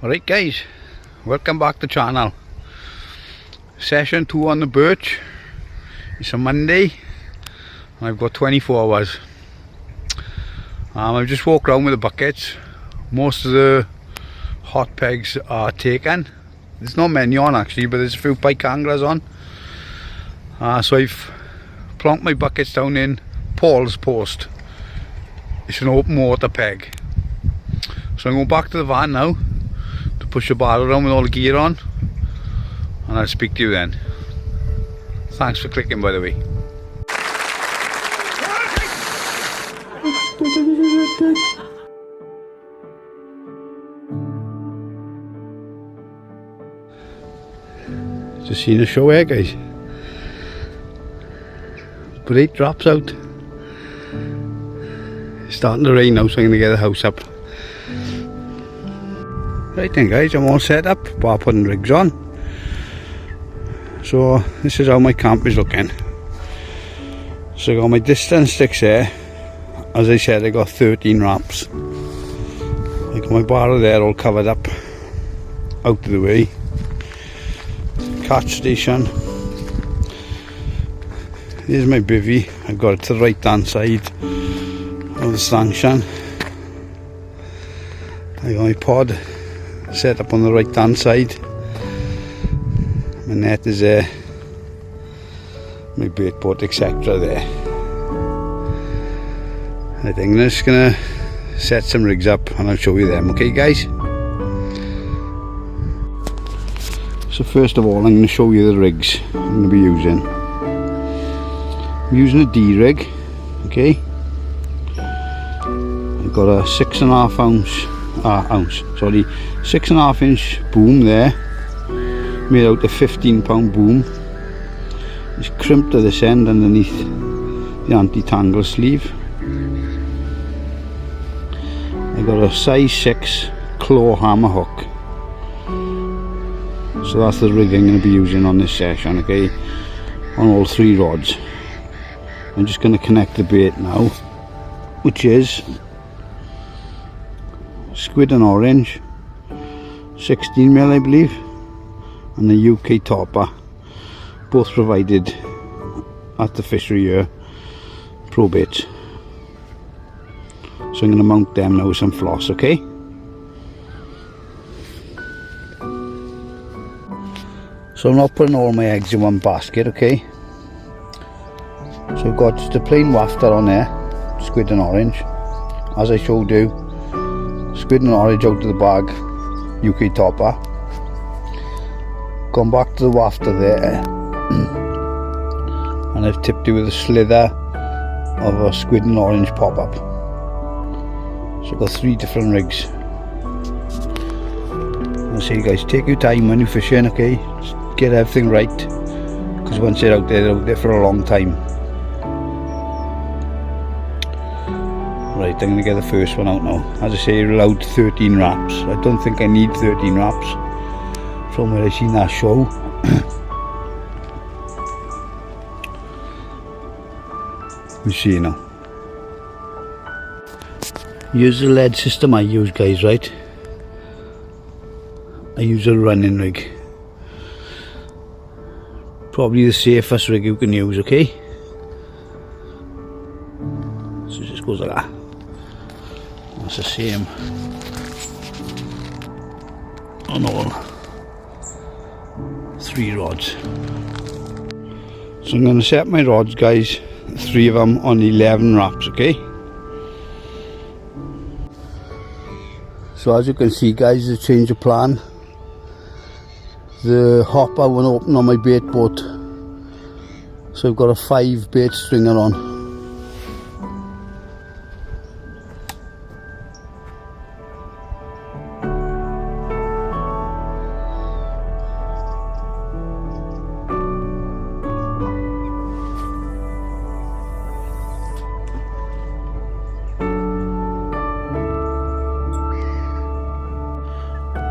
Alright guys, welcome back to the channel. Session 2 on the birch. It's a Monday and I've got 24 hours. I've just walked around with the buckets. Most of the hot pegs are taken. There's not many on actually, but there's a few pike anglers on. So I've plonked my buckets down in Paul's post. It's an open water peg. So I'm going back to the van now to push the bar around with all the gear on, and I'll speak to you then. Thanks for clicking, by the way. Just seen a show here guys. Great drops out. It's starting to rain now, so I'm going to get the house up. Right then guys, I'm all set up, bar putting rigs on. So this is how my camp is looking. So I got my distance sticks here. As I said, I got 13 wraps. I got my bar there all covered up, out of the way. Catch station. Here's my bivvy. I've got it to the right hand side of the stanchion. I got my pod set up on the right hand side. My net is there, my bait boat etc. there. I think I'm just gonna set some rigs up and I'll show you them, okay guys? So first of all I'm going to show you the rigs I'm going to be using. I'm using a D rig, okay? I've got a 6.5 inch boom there, made out of 15-pound boom. It's crimped to this end underneath the anti-tangle sleeve. I've got a size 6 claw hammer hook. So that's the rig I'm going to be using on this session, okay, on all 3 rods. I'm just going to connect the bait now, which is squid and orange, 16mm I believe, and the UK topper, both provided at the fishery here, Pro Baits. So I'm going to mount them now with some floss, okay? So I'm not putting all my eggs in one basket, okay? So I've got just a plain wafter on there, squid and orange. As I showed you, squid and orange out of the bag, UK topper. Gone back to the wafter there, and I've tipped it with a slither of a squid and orange pop-up. So I've got 3 different rigs. I'll say guys, take your time when you're fishing, okay? Just get everything right, because once they're out there for a long time. Right, I'm going to get the first one out now. As I say, you're allowed 13 wraps. I don't think I need 13 wraps from where I seen that show. We see now. Here's the lead system I use guys, right? I use a running rig. Probably the safest rig you can use, okay? So it just goes like that. That's the same on all 3 rods. So I'm going to set my rods guys, 3 of them on 11 wraps, okay? So as you can see guys, the change of plan. The hopper won't open on my bait boat, so I've got a 5 bait stringer on.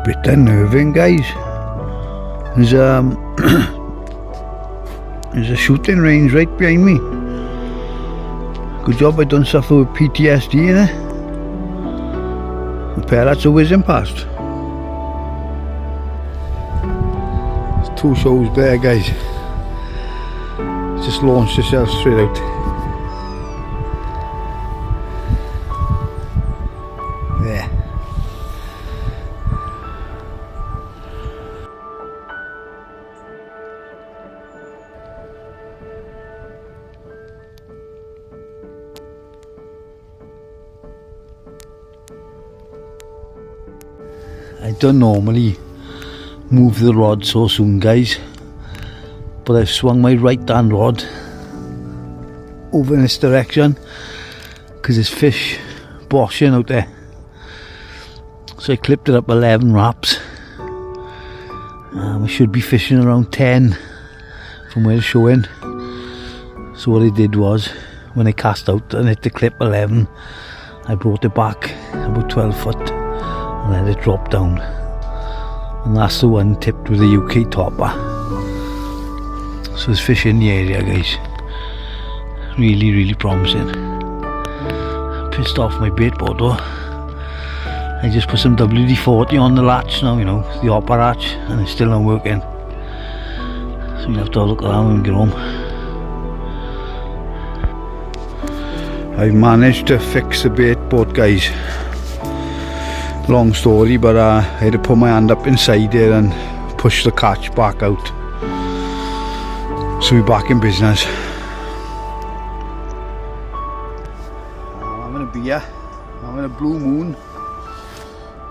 Bit unnerving guys. There's a shooting range right behind me. Good job I don't suffer with PTSD, innit? The parrots are whizzing past. 2 shows there, guys. Just launched itself straight out. There. I don't normally move the rod so soon, guys, but I've swung my right hand rod over in this direction because there's fish boshing out there. So I clipped it up 11 wraps. I should be fishing around 10 from where it's showing. So what I did was, when I cast out and hit the clip 11, I brought it back about 12 foot and let it drop down. And that's the one tipped with a UK topper. So there's fish in the area, guys. Really, really promising. Pissed off my bait board though. I just put some WD-40 on the latch now, you know, the upper latch, and it's still not working. So you'll have to have a look around when we get home. I've managed to fix the bait board, guys. Long story, but I had to put my hand up inside there and push the catch back out. So we're back in business. I'm having a beer. I'm having a Blue Moon.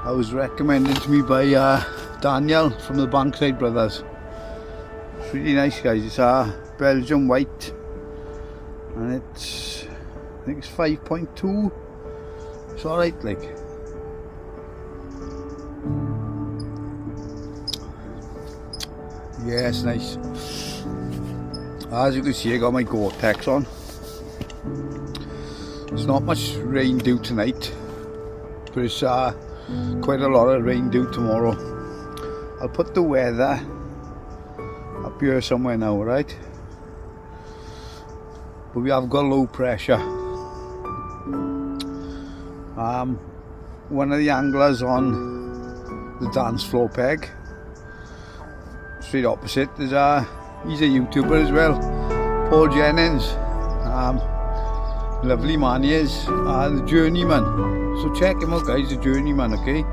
I was recommended to me by Daniel from the Bankside Brothers. It's really nice, guys. It's a Belgian white, and it's, I think it's 5.2. It's alright, like. Yeah, it's nice. As you can see, I got my Gore-Tex on. There's not much rain due tonight, but it's quite a lot of rain due tomorrow. I'll put the weather up here somewhere now, right? But we have got low pressure. One of the anglers on the dance floor peg, straight opposite, there's he's a YouTuber as well, Paul Jennings. Lovely man he is, the journeyman. So check him out, guys, the journeyman, okay?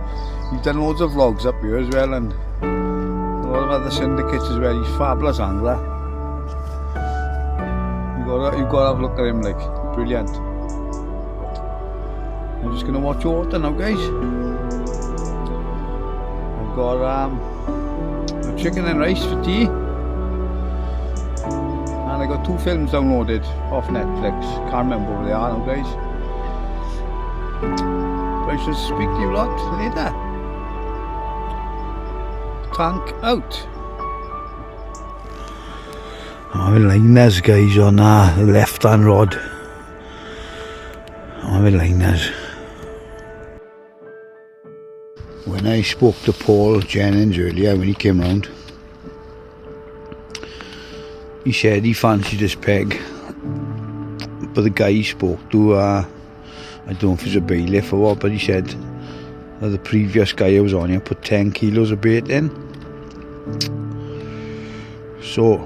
He's done loads of vlogs up here as well, and a lot of other syndicates as well. He's a fabulous angler. You've got to have a look at him, like, brilliant. I'm just gonna watch water now, guys. I've got chicken and rice for tea, and I got 2 films downloaded off Netflix. Can't remember where they are now, guys. But I shall speak to you lot later. Tank out. I'm having liners, guys, on the left hand rod. I'm having liners. When I spoke to Paul Jennings earlier, when he came round, he said he fancied this peg, but the guy he spoke to, I don't know if he's a bailiff or what, but he said that the previous guy I was on here put 10 kilos of bait in. So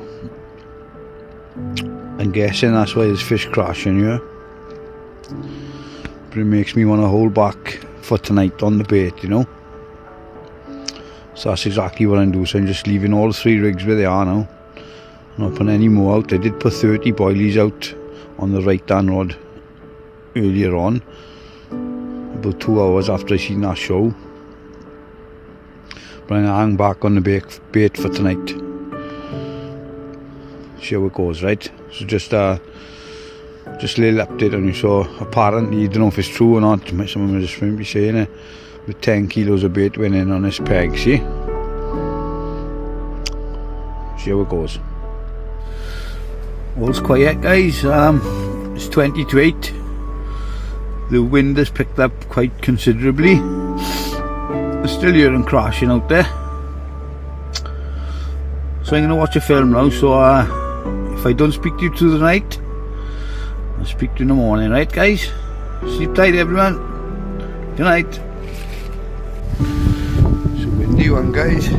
I'm guessing that's why there's fish crashing here. But it makes me want to hold back for tonight on the bait, you know. So that's exactly what I'm doing. So I'm just leaving all the 3 rigs where they are now. I'm not putting any more out. I did put 30 boilies out on the right hand rod earlier on, about 2 hours after I seen that show. But I'm gonna hang back on the bait for tonight. See how it goes, right? So just a little update on you. So apparently, I don't know if it's true or not, someone will just be saying it, with 10 kilos of bait went in on this peg, see how it goes. All's quiet, guys. It's 20 to 8. The wind has picked up quite considerably. It's still hearing crashing out there. So I'm going to watch a film now, so if I don't speak to you through the night, I'll speak to you in the morning, right, guys? Sleep tight, everyone. Good night. So windy one, guys.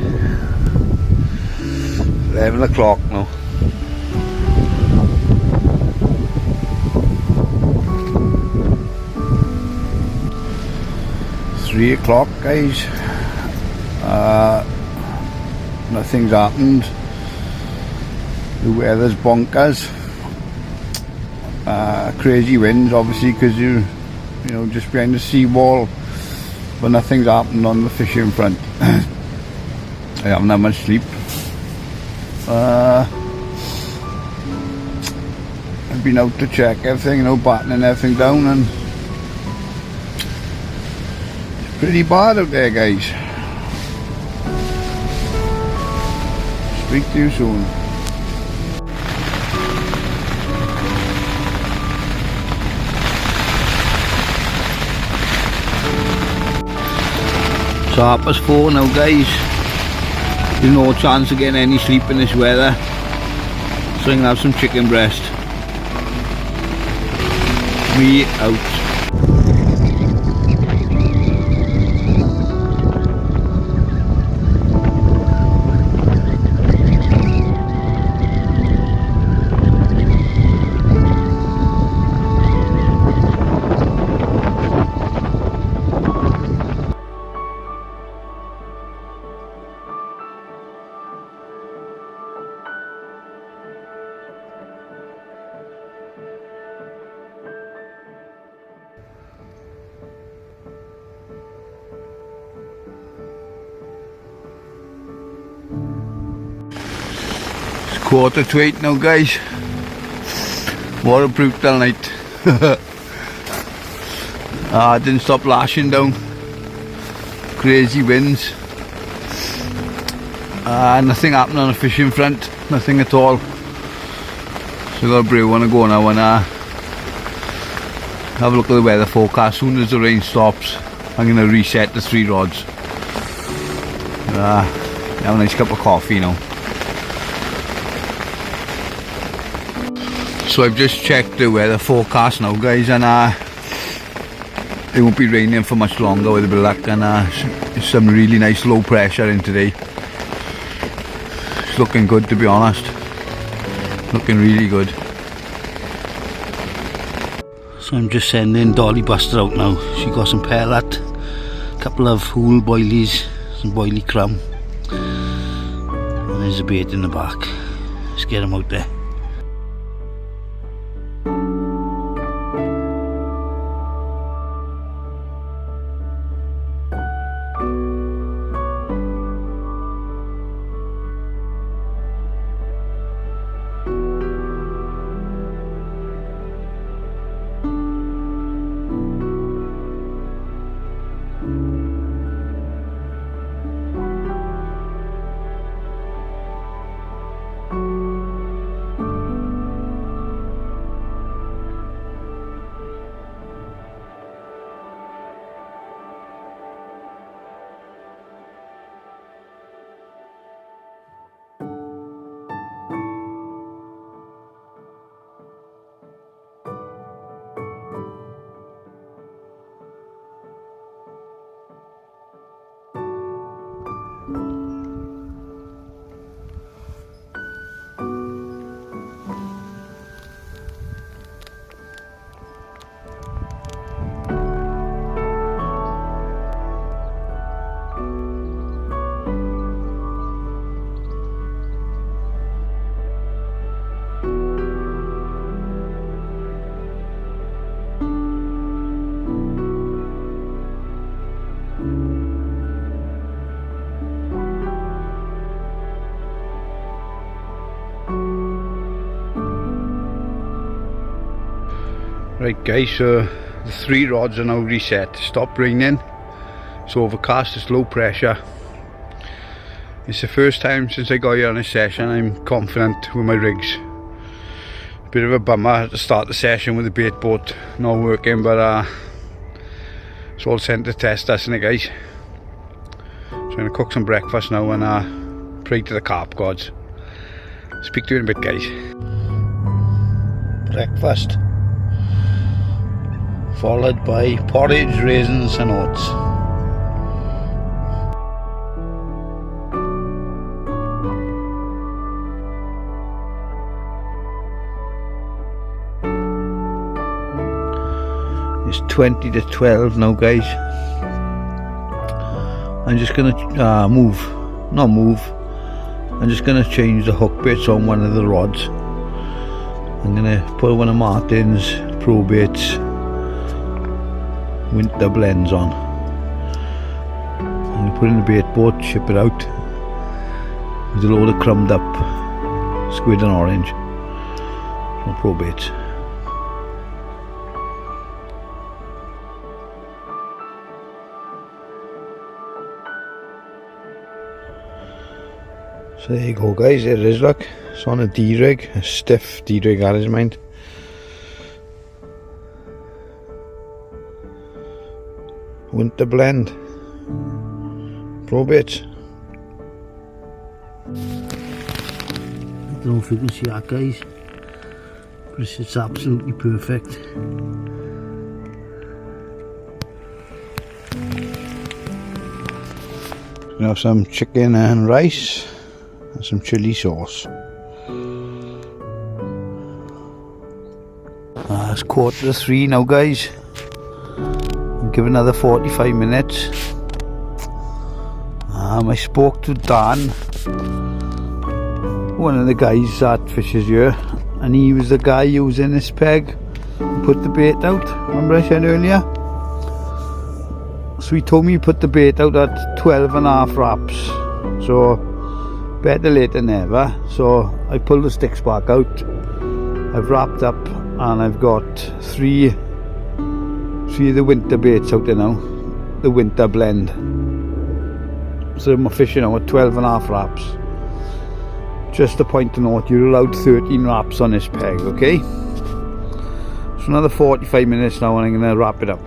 11 o'clock now. Three o'clock, guys. Nothing's happened. The weather's bonkers. Crazy winds, obviously, because you know, just behind the seawall, but nothing's happened on the fishing front. I haven't had much sleep. I've been out to check everything, you know, battening everything down, and it's pretty bad out there, guys. Speak to you soon. It's 4:30 now, guys. There's no chance of getting any sleep in this weather, so I'm gonna have some chicken breast. Me out. Quarter to 8 now, guys. What a brutal night. Didn't stop lashing down. Crazy winds. Nothing happened on the fishing front. Nothing at all. So I got a brew on to go now and have a look at the weather forecast. As soon as the rain stops, I'm going to reset the 3 rods. Have a nice cup of coffee now. So I've just checked the weather forecast now, guys, and it won't be raining for much longer with a bit of luck, and some really nice low pressure in today. It's looking good, to be honest. Looking really good. So I'm just sending Dolly Buster out now. She got some pellet, a couple of whole boilies, some boilie crumb, and there's a bait in the back. Let's get them out there. Right, guys, so the 3 rods are now reset. Stopped raining, it's overcast, it's low pressure. It's the first time since I got here on this session I'm confident with my rigs. Bit of a bummer to start the session with the bait boat not working, but it's all sent to test us, isn't it, guys? So I'm going to cook some breakfast now and pray to the carp gods. Speak to you in a bit, guys. Breakfast followed by porridge, raisins and oats. It's 20 to 12 now, guys. I'm just gonna I'm just gonna change the hook bits on one of the rods. I'm gonna put one of Martin's Pro Baits winter blends on. I'm gonna put it in the bait boat, ship it out with a load of crumbed up squid and orange from Pro Baits. So there you go, guys, there it is, look. It's on a D-rig, a stiff D-rig that is, mind. Winter blend. Pro Baits. I don't know if you can see that, guys, but it's absolutely perfect. We have some chicken and rice and some chili sauce. It's 2:45 now, guys. I'll give another 45 minutes. I spoke to Dan, one of the guys that fishes here, and he was the guy using this peg and put the bait out. Remember I said earlier? So he told me he put the bait out at 12.5 wraps. So better late than never. So I pulled the sticks back out. I've wrapped up and I've got three of the winter baits out there now. The winter blend. So I'm fishing now at 12.5 wraps. Just a point to note, you're allowed 13 wraps on this peg, okay? So another 45 minutes now and I'm going to wrap it up.